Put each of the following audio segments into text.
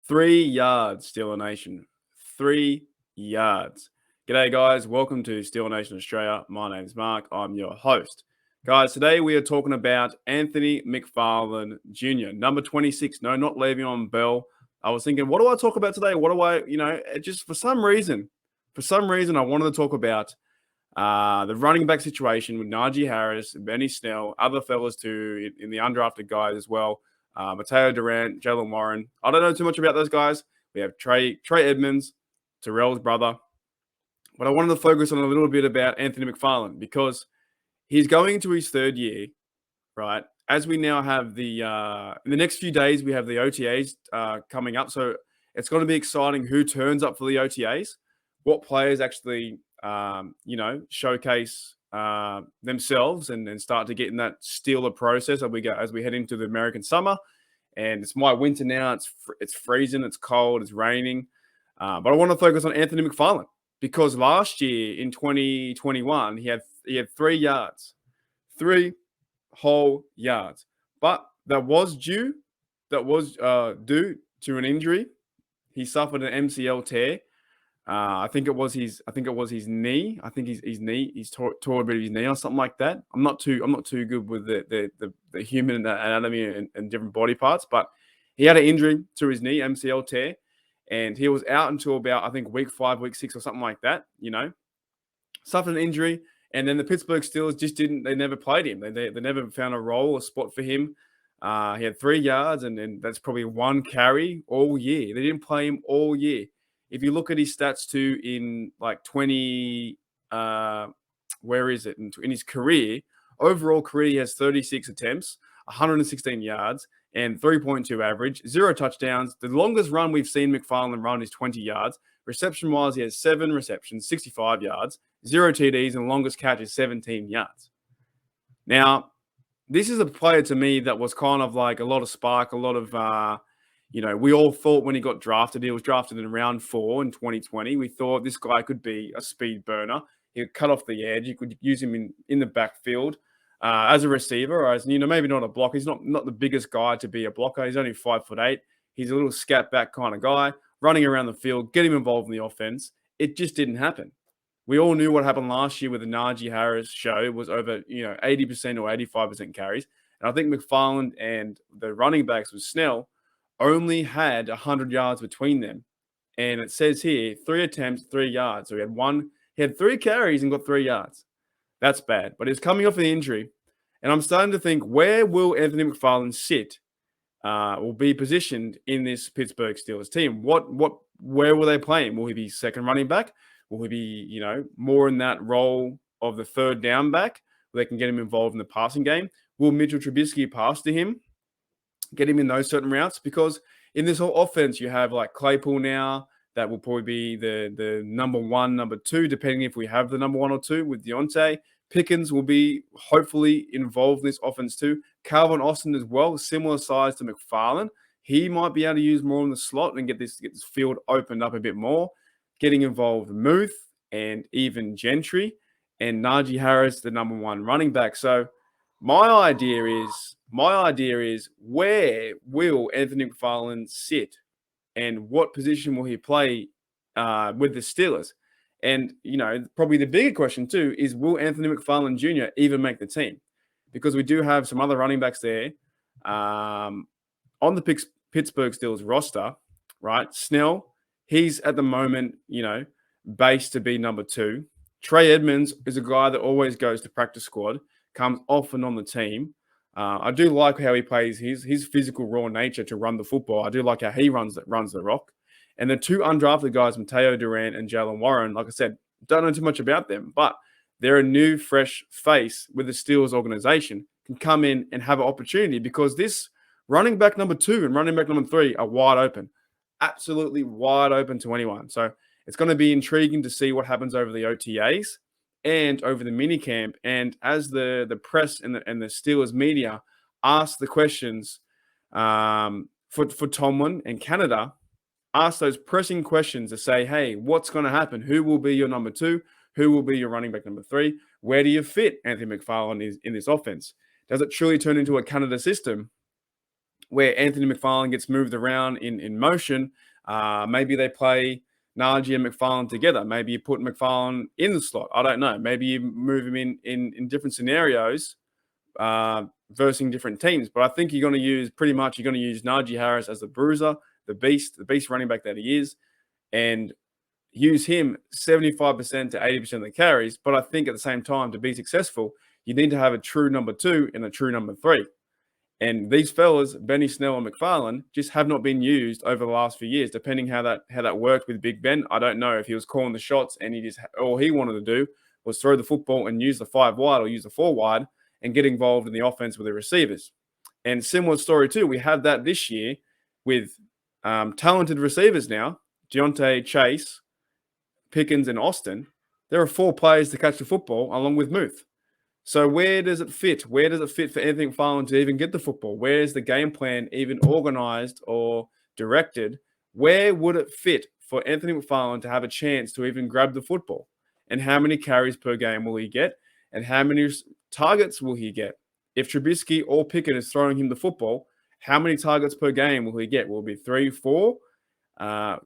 3 yards, Steeler Nation. 3 yards. G'day, guys. Welcome to Steeler Nation Australia. My name's Mark. I'm your host. Guys, today we are talking about Anthony McFarland Jr., number 26. No, not Le'Veon Bell. I was thinking, what do I talk about today? What do I, just for some reason, I wanted to talk about the running back situation with Najee Harris, Benny Snell, other fellas too, in the undrafted guys as well. Mateo Durant, Jalen Warren. I don't know too much about those guys. We have Trey Edmonds, Terrell's brother. But I wanted to focus on a little bit about Anthony McFarland because he's going into his third year, right? As we now have in the next few days, we have the OTAs coming up. So it's going to be exciting who turns up for the OTAs, what players actually, showcase themselves and start to get in that Steeler process as we head into the American summer. And it's my winter now. It's freezing. It's cold. It's raining. But I want to focus on Anthony McFarland because last year in 2021 he had 3 yards, 3 whole yards. But that was due to an injury. He suffered an MCL tear. I think it was his knee. I think his knee. He's tore a bit of his knee or something like that. I'm not too good with the human anatomy and different body parts, but he had an injury to his knee, MCL tear, and he was out until about I think week 5, week 6 or something like that. Suffered an injury, and then the Pittsburgh Steelers they never played him. They never found a role or spot for him. He had 3 yards, and that's probably 1 carry all year. They didn't play him all year. If you look at his stats too in like 20, where is it? In his career, overall career, he has 36 attempts, 116 yards, and 3.2 average, 0 touchdowns. The longest run we've seen McFarland run is 20 yards. Reception-wise, he has 7 receptions, 65 yards, 0 TDs, and longest catch is 17 yards. Now, this is a player to me that was kind of like a lot of spark, a lot of we all thought when he got drafted, he was drafted in round 4 in 2020. We thought this guy could be a speed burner. He could cut off the edge. You could use him in the backfield as a receiver, or as maybe not a blocker. He's not the biggest guy to be a blocker. He's only 5'8". He's a little scat back kind of guy, running around the field, get him involved in the offense. It just didn't happen. We all knew what happened last year with the Najee Harris show. It was over 80% or 85% carries. And I think McFarland and the running backs with Snell only had 100 yards between them. And it says here, 3 attempts, 3 yards. So he had 3 carries and got 3 yards. That's bad. But he's coming off an injury. And I'm starting to think, where will Anthony McFarland sit or be positioned in this Pittsburgh Steelers team? Where will they play him? Will he be second running back? Will he be, more in that role of the third down back where they can get him involved in the passing game? Will Mitchell Trubisky pass to him? Get him in those certain routes, because in this whole offense, you have like Claypool now. That will probably be the number 1, number 2, depending if we have the number 1 or 2 with Deontay. Pickens will be hopefully involved in this offense too. Calvin Austin as well, similar size to McFarland. He might be able to use more in the slot and get this field opened up a bit more. Getting involved Muth and even Gentry and Najee Harris, the number 1 running back. So my idea is where will Anthony McFarland sit and what position will he play with the Steelers? And, probably the bigger question too is, will Anthony McFarland Jr. even make the team? Because we do have some other running backs there on the Pittsburgh Steelers roster, right? Snell, he's at the moment, based to be number 2. Trey Edmonds is a guy that always goes to practice squad, comes often on the team. I do like how he plays his physical raw nature to run the football. I do like how he runs the rock. And the 2 undrafted guys, Mateo Durant and Jalen Warren, like I said, don't know too much about them, but they're a new, fresh face with the Steelers organization, can come in and have an opportunity, because this running back number 2 and running back number 3 are wide open, absolutely wide open to anyone. So it's going to be intriguing to see what happens over the OTAs and over the minicamp. And as the press and the Steelers media ask the questions for Tomlin and Canada, ask those pressing questions to say, hey, what's going to happen? Who will be your number 2? Who will be your running back number 3? Where do you fit Anthony McFarland in this offense? Does it truly turn into a Canada system? where Anthony McFarland gets moved around in motion. Maybe they play Najee and McFarland together. Maybe you put McFarland in the slot. I don't know. Maybe you move him in different scenarios versus different teams. But I think you're going to use Najee Harris as the bruiser, the beast running back that he is, and use him 75% to 80% of the carries. But I think at the same time, to be successful, you need to have a true number 2 and a true number 3. And these fellas, Benny Snell and McFarland, just have not been used over the last few years. Depending how that worked with Big Ben, I don't know if he was calling the shots and all he wanted to do was throw the football and use the 5 wide or use the 4 wide and get involved in the offense with the receivers. And similar story too, we have that this year with talented receivers now, Deontay, Chase, Pickens, and Austin. There are 4 players to catch the football along with Muth. So where does it fit? Where does it fit for Anthony McFarland to even get the football? Where is the game plan even organized or directed? Where would it fit for Anthony McFarland to have a chance to even grab the football? And how many carries per game will he get? And how many targets will he get? If Trubisky or Pickett is throwing him the football, how many targets per game will he get? Will it be 3, 4?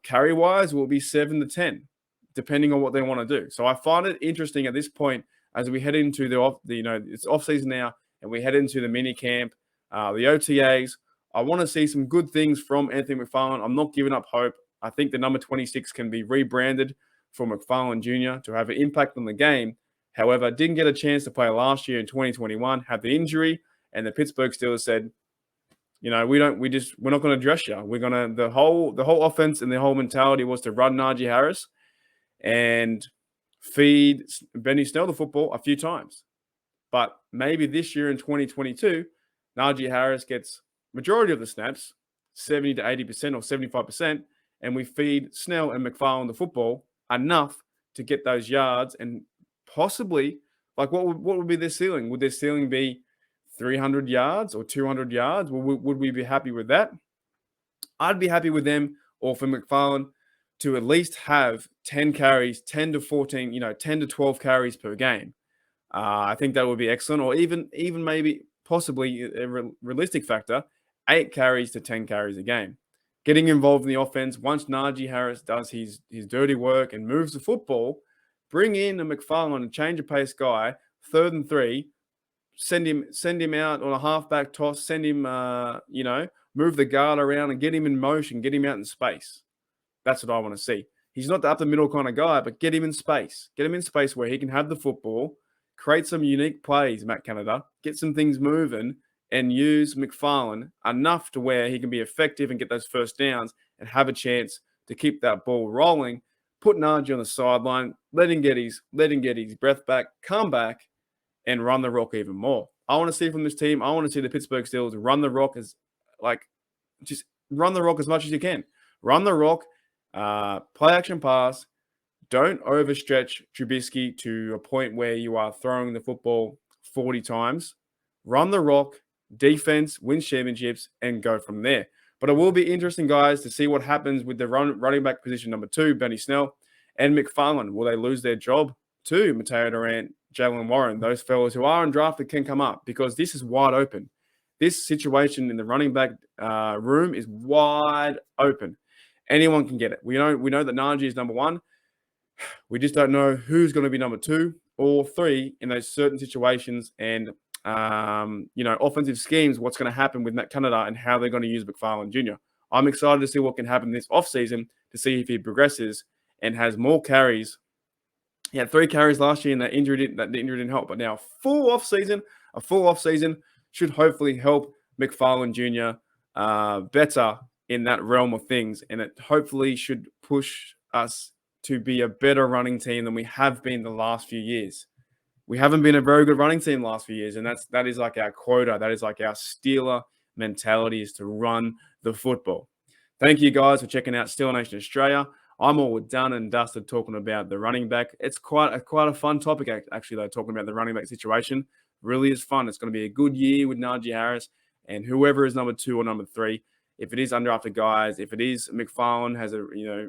Carry-wise, will it be 7 to 10, depending on what they want to do? So I find it interesting at this point as we head into it's off season now, and we head into the mini camp, the OTAs. I want to see some good things from Anthony McFarland. I'm not giving up hope. I think the number 26 can be rebranded for McFarland Jr. to have an impact on the game. However, didn't get a chance to play last year in 2021, had the injury, and the Pittsburgh Steelers said, we're not going to dress you. We're going to the whole offense and the whole mentality was to run Najee Harris and feed Benny Snell the football a few times. But maybe this year in 2022, Najee Harris gets majority of the snaps, 70 to 80% or 75%, and we feed Snell and McFarland the football enough to get those yards and possibly, what would be their ceiling? Would their ceiling be 300 yards or 200 yards? Would we be happy with that? I'd be happy with them or for McFarland to at least have 10 carries, 10 to 14, 10 to 12 carries per game. I think that would be excellent. Or even maybe possibly a realistic factor, 8 carries to 10 carries a game. Getting involved in the offense, once Najee Harris does his dirty work and moves the football, bring in a McFarland, a change of pace guy, 3rd and 3, send him out on a halfback toss, send him, move the guard around and get him in motion, get him out in space. That's what I want to see. He's not the up the middle kind of guy, but get him in space. Get him in space where he can have the football, create some unique plays, Matt Canada, get some things moving, and use McFarland enough to where he can be effective and get those first downs and have a chance to keep that ball rolling. Put Najee on the sideline, let him get his breath back, come back, and run the rock even more. I want to see from this team. I want to see the Pittsburgh Steelers run the rock as much as you can. Run the rock. Play action pass. Don't overstretch Trubisky to a point where you are throwing the football 40 times. Run the rock, defense, win championships, and go from there. But it will be interesting, guys, to see what happens with the running back position number 2, Benny Snell, and McFarland. Will they lose their job to Mateo Durant, Jalen Warren? Those fellas who are undrafted can come up because this is wide open. This situation in the running back room is wide open. Anyone can get it. We know that Najee is number 1. We just don't know who's going to be number 2 or 3 in those certain situations and, offensive schemes, what's going to happen with Matt Canada and how they're going to use McFarland Jr. I'm excited to see what can happen this offseason to see if he progresses and has more carries. He had 3 carries last year and the injury didn't help. But now a full offseason should hopefully help McFarland Jr. Better in that realm of things, and it hopefully should push us to be a better running team than we have been the last few years. We haven't been a very good running team the last few years, and that is like our quota. That is like our Steeler mentality, is to run the football. Thank you guys for checking out Steeler Nation Australia. I'm all done and dusted talking about the running back. It's quite a fun topic, actually, though, talking about the running back situation. Really is fun. It's going to be a good year with Najee Harris and whoever is number 2 or number 3. If it is undrafted guys, if it is McFarland has a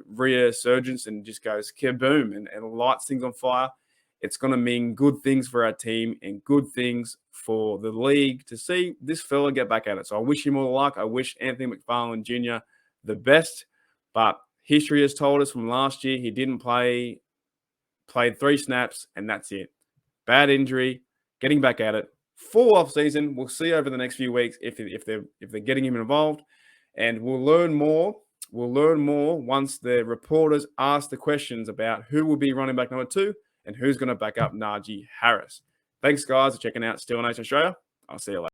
resurgence and just goes kaboom and lights things on fire, it's going to mean good things for our team and good things for the league to see this fella get back at it. So I wish him all the luck. I wish Anthony McFarland Jr. the best, but history has told us from last year he didn't play, played 3 snaps, and that's it. Bad injury, getting back at it. Full off season. We'll see over the next few weeks if they're getting him involved, and we'll learn more. We'll learn more once the reporters ask the questions about who will be running back number 2 and who's going to back up Najee Harris. Thanks, guys, for checking out Steeler Nation Australia. I'll see you later.